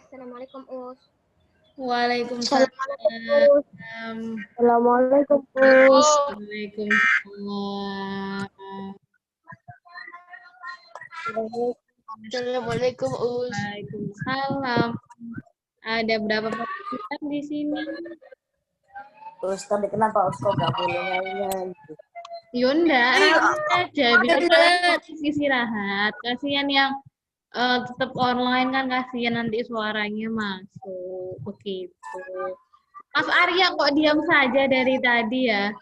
Assalamualaikum Us. Waalaikumsalam. Assalamualaikum Us. Waalaikumsalam. Assalamualaikum Us. Waalaikumsalam. Ada berapa partisipan di sini? Terus tadi kenapa Usko gak boleh nyanyi? Yunda, aja bisa istirahat. Kasihan yang tetap online kan, kasihan nanti suaranya masuk begitu. Mas Arya kok diam saja dari tadi ya?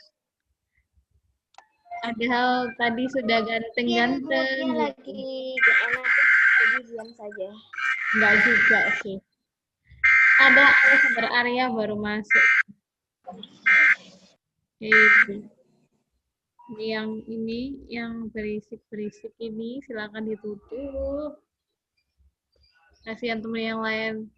Padahal tadi sudah ganteng-ganteng. Moodnya lagi gak enak, jadi diam saja. Enggak juga sih. Ada saudara Arya baru masuk. Ini yang berisik-berisik ini silakan ditutup. Kasihan teman yang lain.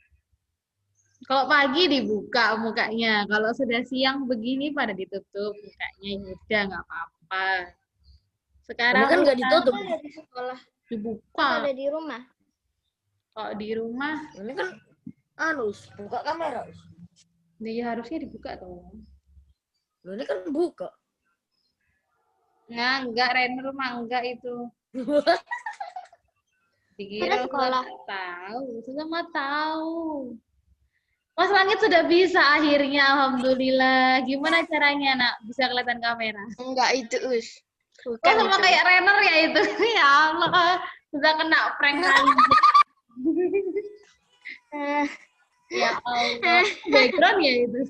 Kalau pagi dibuka mukanya, kalau sudah siang begini pada ditutup mukanya, udah nggak apa-apa. Sekarang kan nggak ditutup. Ada di sekolah. Dibuka. Ada di rumah. Kalau di rumah, Ini kan buka kamera. dia harusnya dibuka tuh. Ini kan buka. Nah, enggak, Renner mah enggak itu. Dikira sekolah. Sudah mah tahu. Mas Langit sudah bisa akhirnya, alhamdulillah. Gimana caranya, Nak? Bisa kelihatan kamera? Enggak itu Us. Bukan sama kayak Renner ya itu. Ya Allah, sudah kena prank kali. Ya Allah, background ya itu.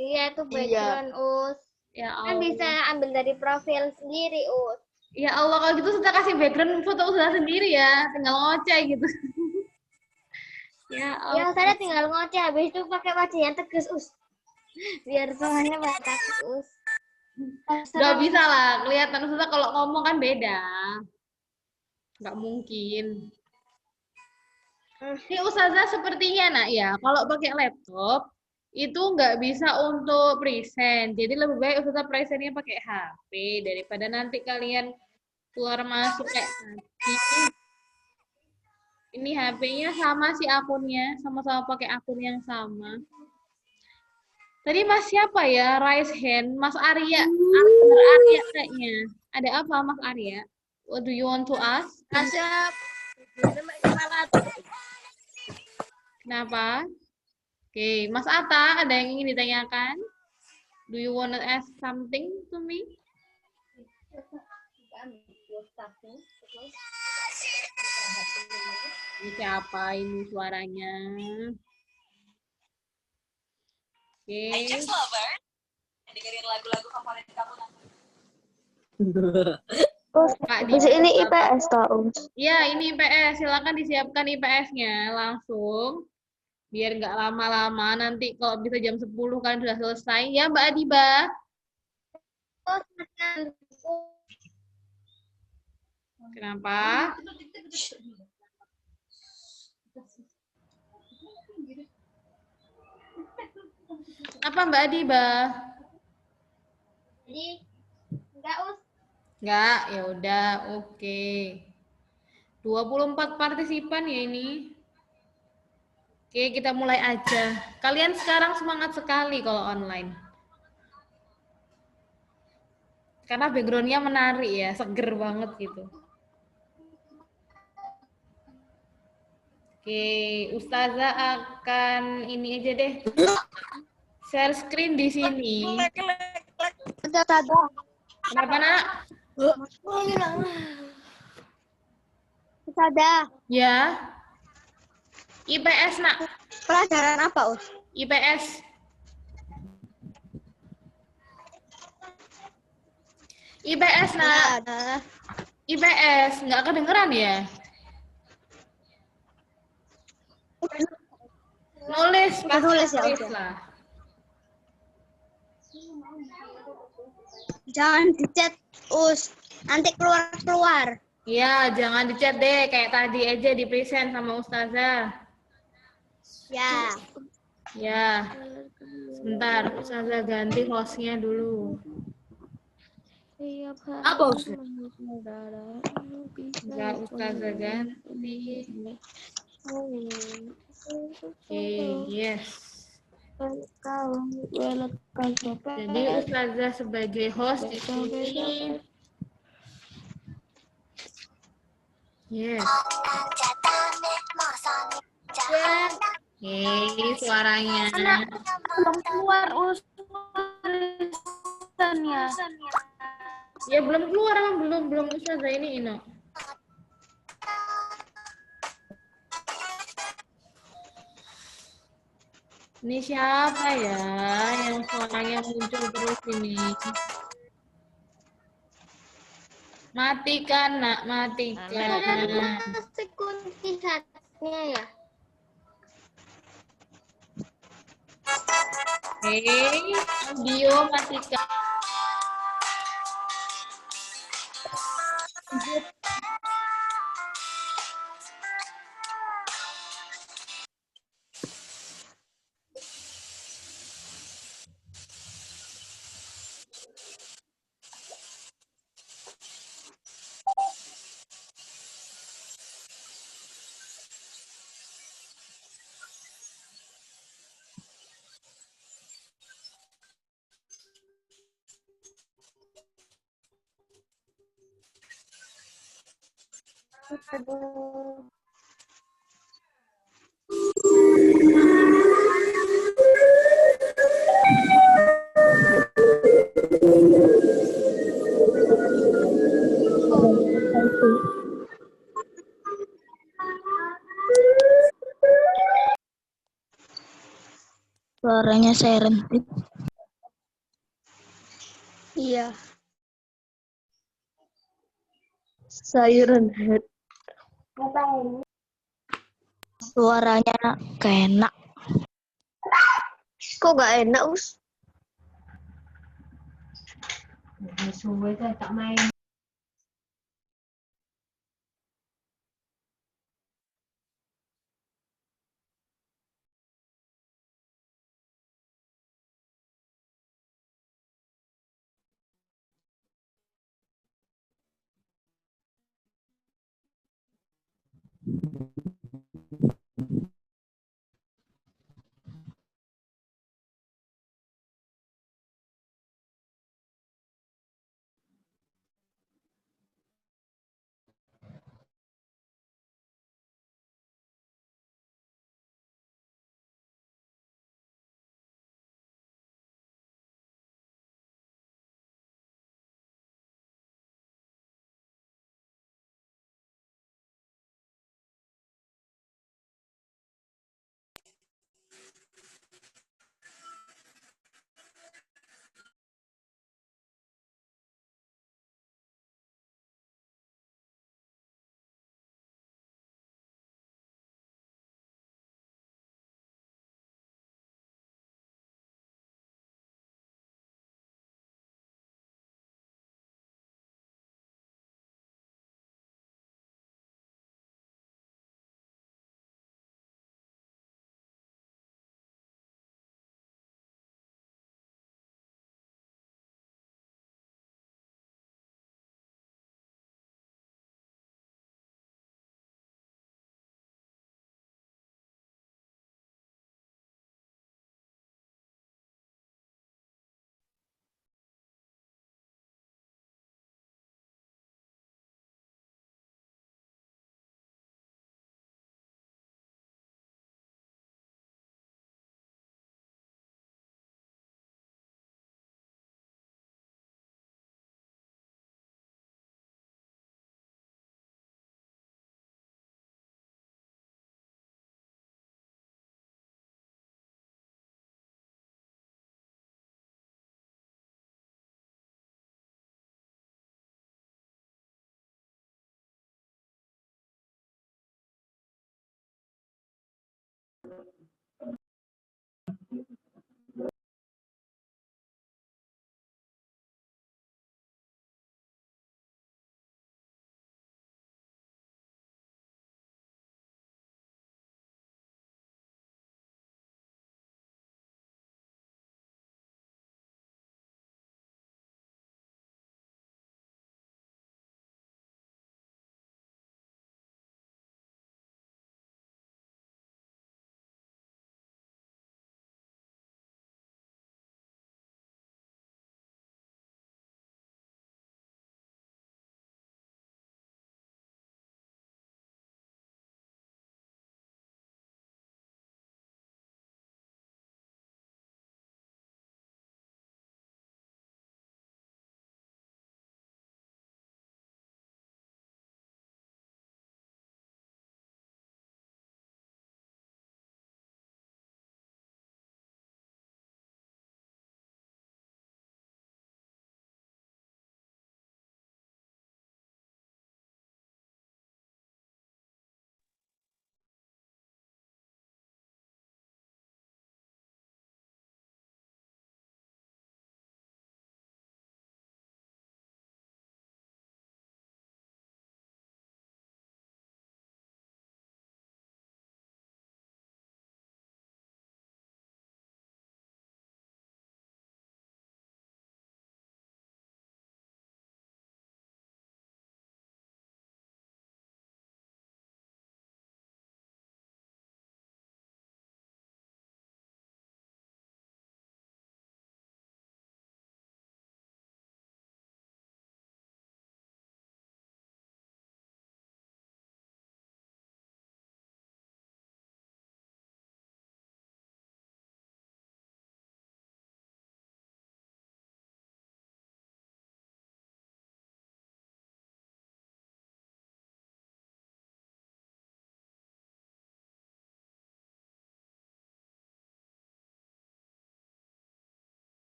Iya, itu background Us. Ya Allah. Kan bisa ambil dari profil sendiri Us. Ya Allah, kalau gitu sudah kasih background foto usaha sendiri ya, tinggal ngoceh gitu. Ya Allah. Ya, saya tinggal ngoceh, habis itu pakai wajah yang tegas Us. Biar semuanya pada takut Us. Gak bisa lah, kelihatan Ustazah kalau ngomong kan beda. Gak mungkin. Ini Ustazah sepertinya nak ya, kalau pakai laptop itu nggak bisa untuk present. Jadi lebih baik Ustazah presentnya pakai HP daripada nanti kalian keluar masuk kayak tadi. Ini HP-nya sama sih akunnya, sama-sama pakai akun yang sama. Tadi Mas siapa ya? Raise hand. Mas Arya. Arya kayaknya. Ada apa Mas Arya? What do you want to ask? Asap. Kenapa? Oke, Mas Atta, ada yang ingin ditanyakan? Do you want to ask something to me? Ini siapa ini suaranya? Oke. Dengerin lagu-lagu favorit kamu nanti. Terus ini IPS tahu. Iya, ini IPS. Silakan disiapkan IPS-nya langsung. Biar nggak lama-lama. Nanti kalau bisa jam 10 kalian sudah selesai. Ya, Mbak Adiba. Kenapa? Apa Mbak Adiba? Jadi enggak Us. Enggak, ya udah, oke. 24 partisipan ya ini. Oke, kita mulai aja. Kalian sekarang semangat sekali kalau online. Karena background-nya menarik ya, seger banget gitu. Oke, Ustazah akan ini aja deh. Share screen di sini. Kenapa, Nak? Ustazah, Ya. IPS, Nak. pelajaran apa Us? IPS. IPS, Nak. IPS, nggak kedengeran ya? Nulis, Nulis ya, tulis udah. lah. Jangan dicat Us. Nanti keluar-keluar. Iya, jangan dicat deh, kayak tadi aja di present sama Ustazah. Ya. Ya, sebentar, Ustazah ganti hostnya dulu. Apa Ustaz? Enggak, Ustazah ganti. Yes. Jadi Ustazah sebagai host di sini. Yes. Suaranya. Belum keluar urusannya. Ya belum keluar, belum Ustazah ini Ino. Ini siapa ya yang suaranya muncul terus ini? Matikan, nak, matikan. Pasti kunci chatnya ya. Audio matikan. Suaranya serentik. Iya. Siren Head. Suaranya kena. Kok gak enak, Us? Tak main.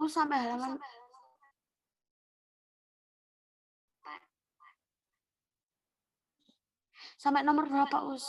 Sampai halaman sampai nomor berapa, Us?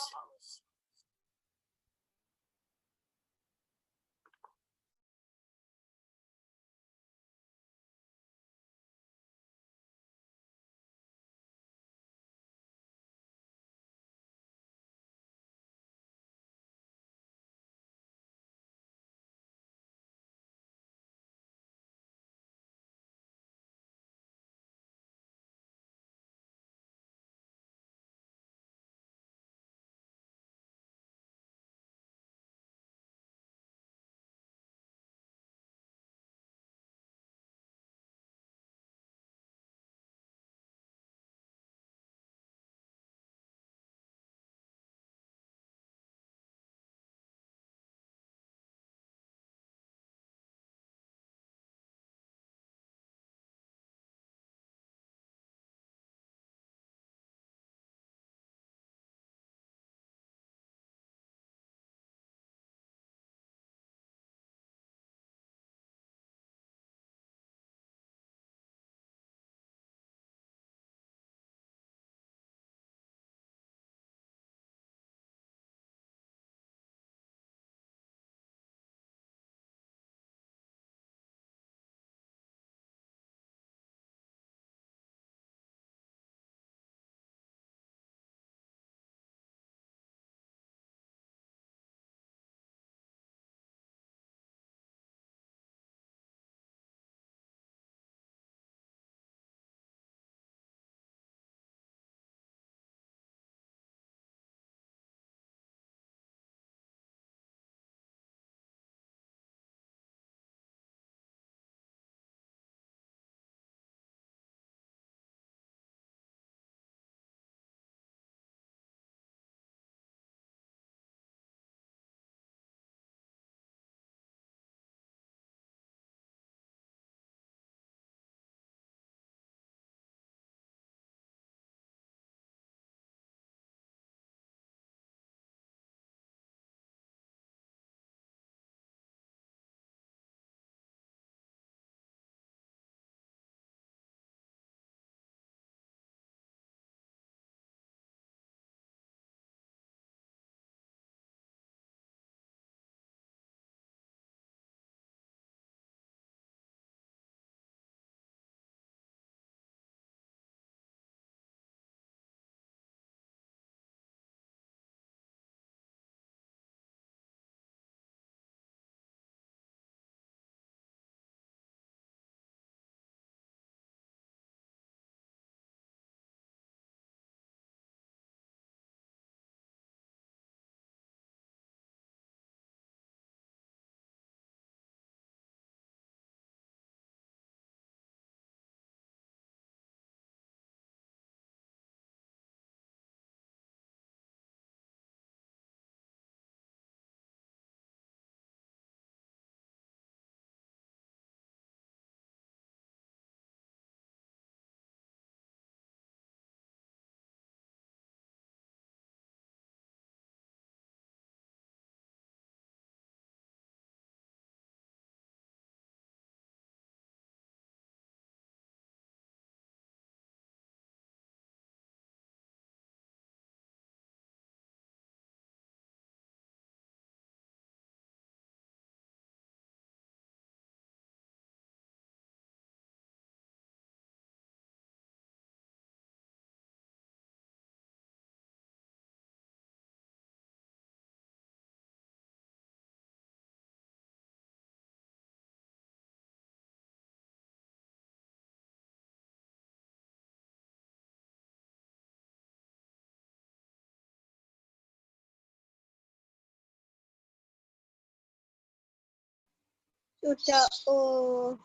Sudah, oh.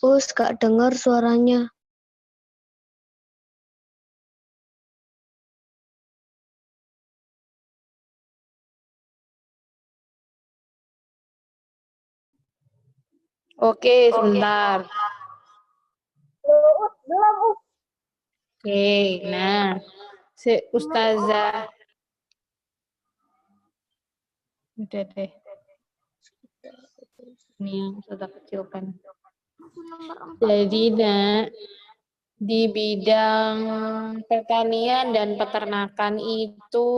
Us, gak dengar suaranya. Oke, sebentar. Belum, Us. Oke, nah, si Ustazah. Udah deh, ini yang Ustazah kecilkan. Nomor 4. Jadi, nak, di bidang pertanian dan peternakan itu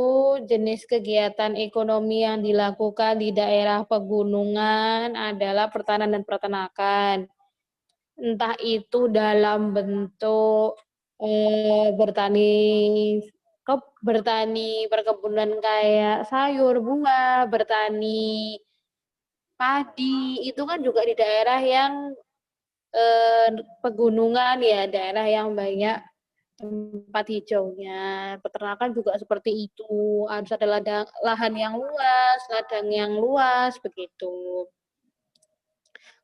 jenis kegiatan ekonomi yang dilakukan di daerah pegunungan adalah pertanian dan peternakan. Entah itu dalam bentuk bertani perkebunan kayak sayur, buah, bertani padi, itu kan juga di daerah yang pegunungan ya, daerah yang banyak tempat hijaunya. Peternakan juga seperti itu, harus ada lahan yang luas, ladang yang luas, begitu.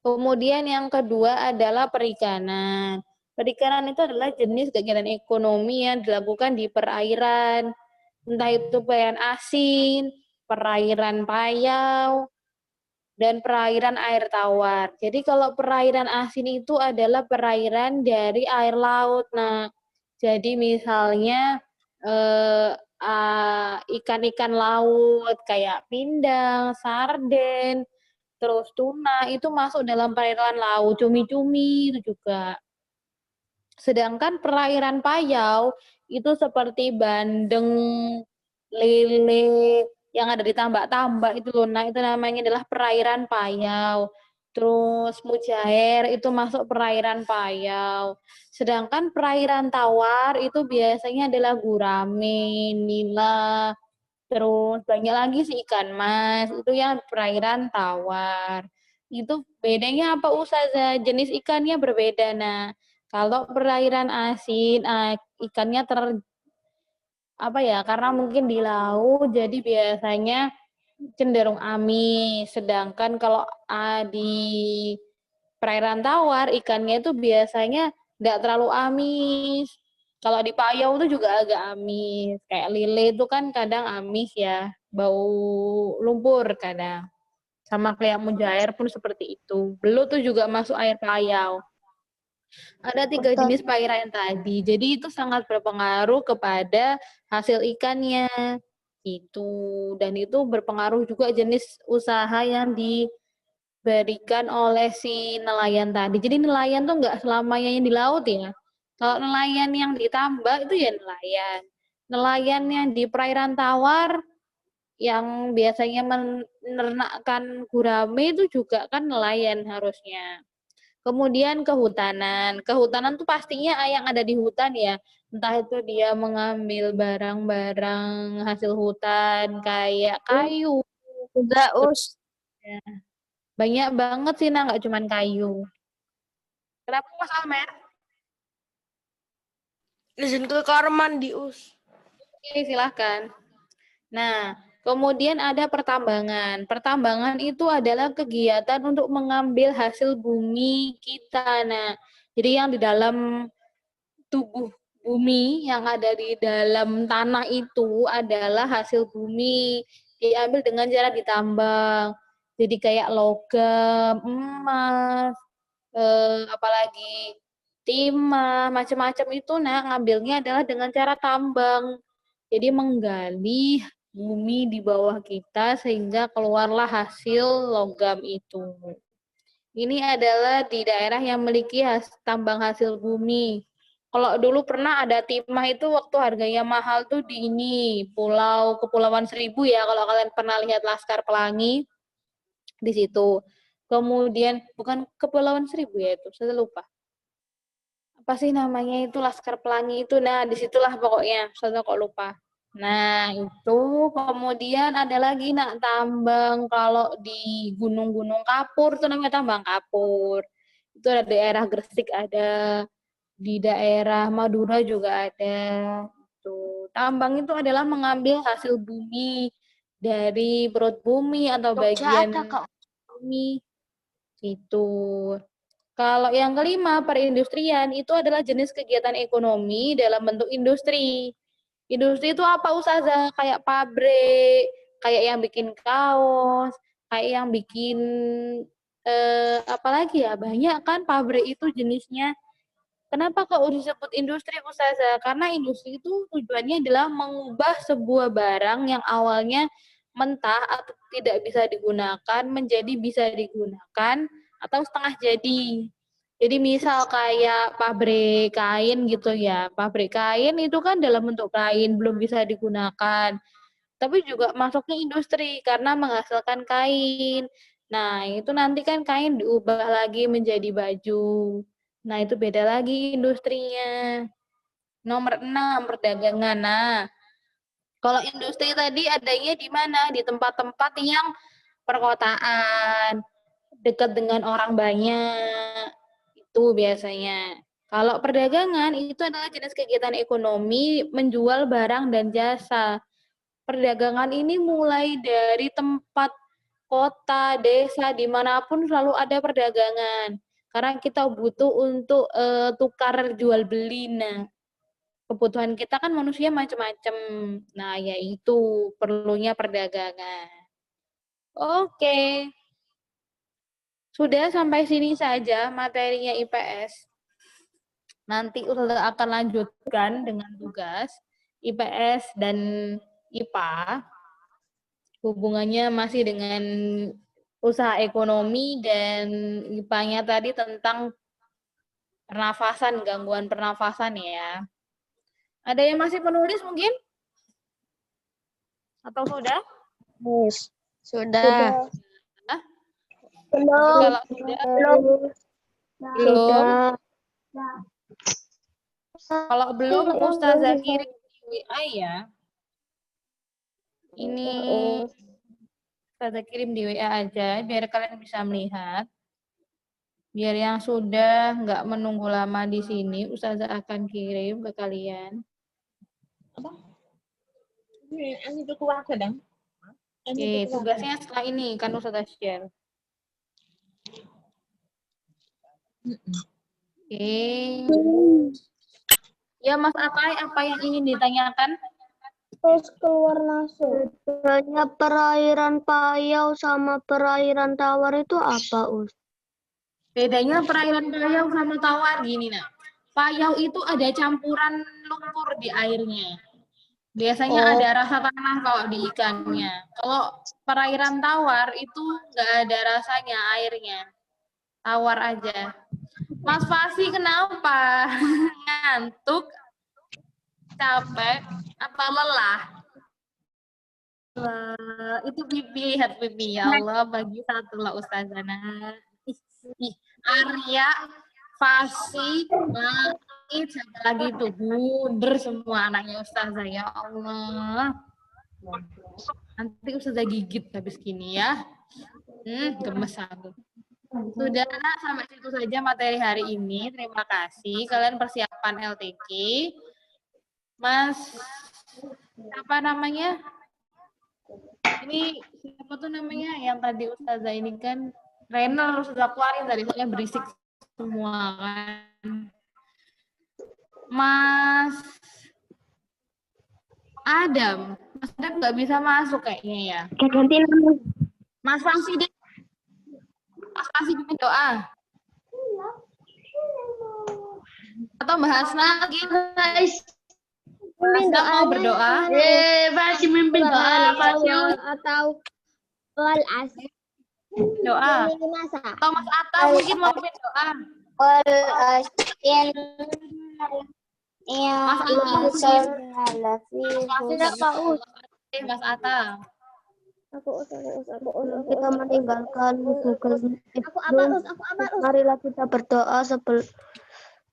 Kemudian yang kedua adalah perikanan. Perikanan itu adalah jenis kegiatan ekonomi yang dilakukan di perairan, entah itu perairan asin, perairan payau, dan perairan air tawar. Jadi kalau perairan asin itu adalah perairan dari air laut. Nah, jadi misalnya ikan-ikan laut kayak pindang, sarden, terus tuna itu masuk dalam perairan laut, cumi-cumi itu juga. Sedangkan perairan payau itu seperti bandeng, lele, yang ada di tambak-tambak itu loh. Nah, itu namanya adalah perairan payau. Terus mujair itu masuk perairan payau. Sedangkan perairan tawar itu biasanya adalah gurame, nila, terus banyak lagi sih ikan mas, itu yang perairan tawar. Itu bedanya apa Ustazah? Jenis ikannya berbeda. Nah, kalau perairan asin, ikannya apa ya? Karena mungkin di laut, jadi biasanya cenderung amis. Sedangkan kalau di perairan tawar, ikannya itu biasanya nggak terlalu amis. Kalau di payau itu juga agak amis. Kayak lele itu kan kadang amis ya, bau lumpur kadang. Sama kayak mujair pun seperti itu. Belut tuh juga masuk air payau. Ada 3 jenis perairan tadi. Jadi itu sangat berpengaruh kepada hasil ikannya. Itu. Dan itu berpengaruh juga jenis usaha yang diberikan oleh si nelayan tadi. Jadi nelayan tuh nggak selamanya yang di laut ya. Kalau nelayan yang ditambak itu ya nelayan. Nelayan yang di perairan tawar yang biasanya menernakkan gurame itu juga kan nelayan harusnya. Kemudian kehutanan. Kehutanan tuh pastinya yang ada di hutan ya. Entah itu dia mengambil barang-barang hasil hutan kayak kayu. Enggak, Us. Ya. Banyak banget sih, nah nggak cuma kayu. Kenapa Mas Almer? Izin ke kamar mandi, Us. Oke, silahkan. Nah, kemudian ada pertambangan. Pertambangan itu adalah kegiatan untuk mengambil hasil bumi kita. Nah, jadi yang di dalam tubuh bumi yang ada di dalam tanah itu adalah hasil bumi diambil dengan cara ditambang. Jadi kayak logam, emas, apalagi timah, macam-macam itu nah ngambilnya adalah dengan cara tambang. Jadi menggali bumi di bawah kita sehingga keluarlah hasil logam itu. Ini adalah di daerah yang memiliki tambang hasil bumi. Kalau dulu pernah ada timah itu waktu harganya mahal tuh di ini, Kepulauan Seribu ya, kalau kalian pernah lihat Laskar Pelangi di situ. Kemudian bukan Kepulauan Seribu ya itu, saya lupa. Apa sih namanya itu Laskar Pelangi itu? Nah, disitulah pokoknya, saya kok lupa. Nah, itu kemudian ada lagi nak tambang kalau di gunung-gunung kapur itu namanya tambang kapur. Itu ada daerah Gresik ada, di daerah Madura juga ada. Tuh, tambang itu adalah mengambil hasil bumi dari perut bumi atau bagian bumi. Itu. Kalau yang kelima, perindustrian itu adalah jenis kegiatan ekonomi dalam bentuk industri. Industri itu apa Ustazah? Kayak pabrik, kayak yang bikin kaos, kayak yang bikin apalagi ya, banyak kan pabrik itu jenisnya. Kenapa kok disebut industri, Ustazah? Karena industri itu tujuannya adalah mengubah sebuah barang yang awalnya mentah atau tidak bisa digunakan menjadi bisa digunakan atau setengah jadi. Jadi misal kayak pabrik kain gitu ya. Pabrik kain itu kan dalam bentuk kain belum bisa digunakan. Tapi juga masuknya industri karena menghasilkan kain. Nah, itu nanti kan kain diubah lagi menjadi baju. Nah, itu beda lagi industrinya. Nomor 6, perdagangan. Nah, kalau industri tadi adanya di mana? Di tempat-tempat yang perkotaan, dekat dengan orang banyak. Itu biasanya. Kalau perdagangan itu adalah jenis kegiatan ekonomi menjual barang dan jasa. Perdagangan ini mulai dari tempat kota, desa, dimanapun selalu ada perdagangan. Karena kita butuh untuk tukar jual beli. Nah, kebutuhan kita kan manusia macam-macam. Nah, yaitu perlunya perdagangan. Oke. Sudah sampai sini saja materinya IPS. Nanti Ustazah akan lanjutkan dengan tugas IPS dan IPA. Hubungannya masih dengan usaha ekonomi dan IPA-nya tadi tentang pernafasan, gangguan pernafasan ya. Ada yang masih penulis mungkin? Atau sudah? Sudah. Hah? Belum. Kalau sudah, belum. Kalau belum, Ustazah kirim di WA ya. Ini Ustazah kirim di WA aja, biar kalian bisa melihat. Biar yang sudah nggak menunggu lama di sini, Ustazah akan kirim ke kalian. Oke, tugasnya setelah ini kan Ustazah share. Oke. Ya Mas Atai, apa yang ingin ditanyakan? Terus keluar masuk. Bedanya perairan Payau sama perairan Tawar itu apa, Us? Bedanya perairan Payau sama Tawar gini, nah. Payau itu ada campuran lumpur di airnya. Biasanya ada rasa tanah kalau di ikannya. Kalau perairan Tawar itu nggak ada rasanya airnya. Tawar aja. Mas Fasi kenapa? Ngantuk? Capek? Apa lelah? Itu pipi, lihat pipi. Ya Allah, bagi satu lah Ustazana. Arya, Fasi, Mait, siapa lagi tuh? Bunder semua anaknya Ustazah. Ya Allah. Nanti Ustazah gigit habis gini ya. Gemes aku. Sudah, sampai situ saja materi hari ini. Terima kasih. Kalian persiapan LTK. Mas, apa namanya? Ini siapa tuh namanya? Yang tadi Ustazah ini kan Renal sudah keluarin tadi, soalnya berisik semua kan. Mas Adam nggak bisa masuk kayaknya ya. Ganti nama. Mas Fangsi deh. Mas Fangsi bikin doa. Atau Mbak Hasna lagi. Hasna mau berdoa. Masih mimpin doa. Atau wal asr. Doa. Atau Mas Atta mungkin mau mimpin doa. Wal asr. Mas Mas Atta. Kita meninggalkan Google Meet. Marilah kita berdoa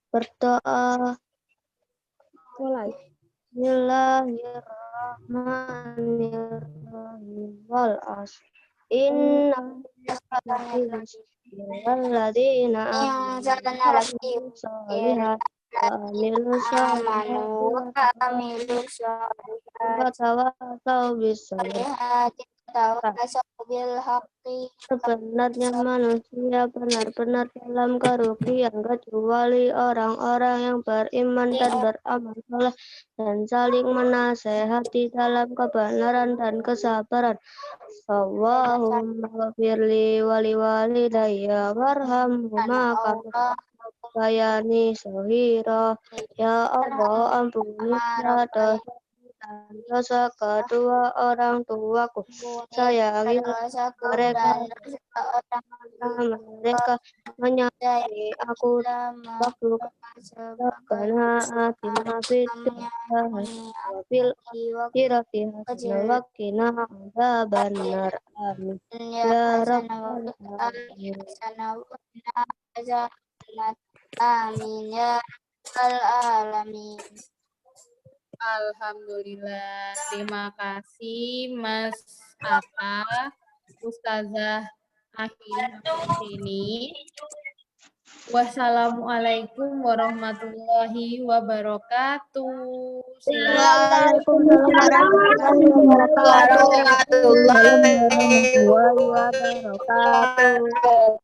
berdoa. Mulai. Bismillahirrahmanirrahim. Wal asr. Inna alladzina amanu Sebenarnya manusia benar-benar dalam kerugian kecuali orang-orang yang beriman dan beramal soleh dan saling menasehati dalam kebenaran dan kesabaran. Allahumma firli wali walidayya warhamhuma kama bayani sohiro. Ya Allah, ampunilah dosa dan dosa kedua orang tuaku. Sayangilah mereka karena mereka menyayangi aku waktu Rabbana atina fid dunya hasanah wa fil akhirati hasanah wa qina adzabannar. Amin. Ya Rabbal alamin. Amin ya rabbal alamin. Alhamdulillah. Terima kasih Mas Ata, Ustazah Sini. Wassalamualaikum warahmatullahi wabarakatuh. Waalaikumsalam warahmatullahi wabarakatuh.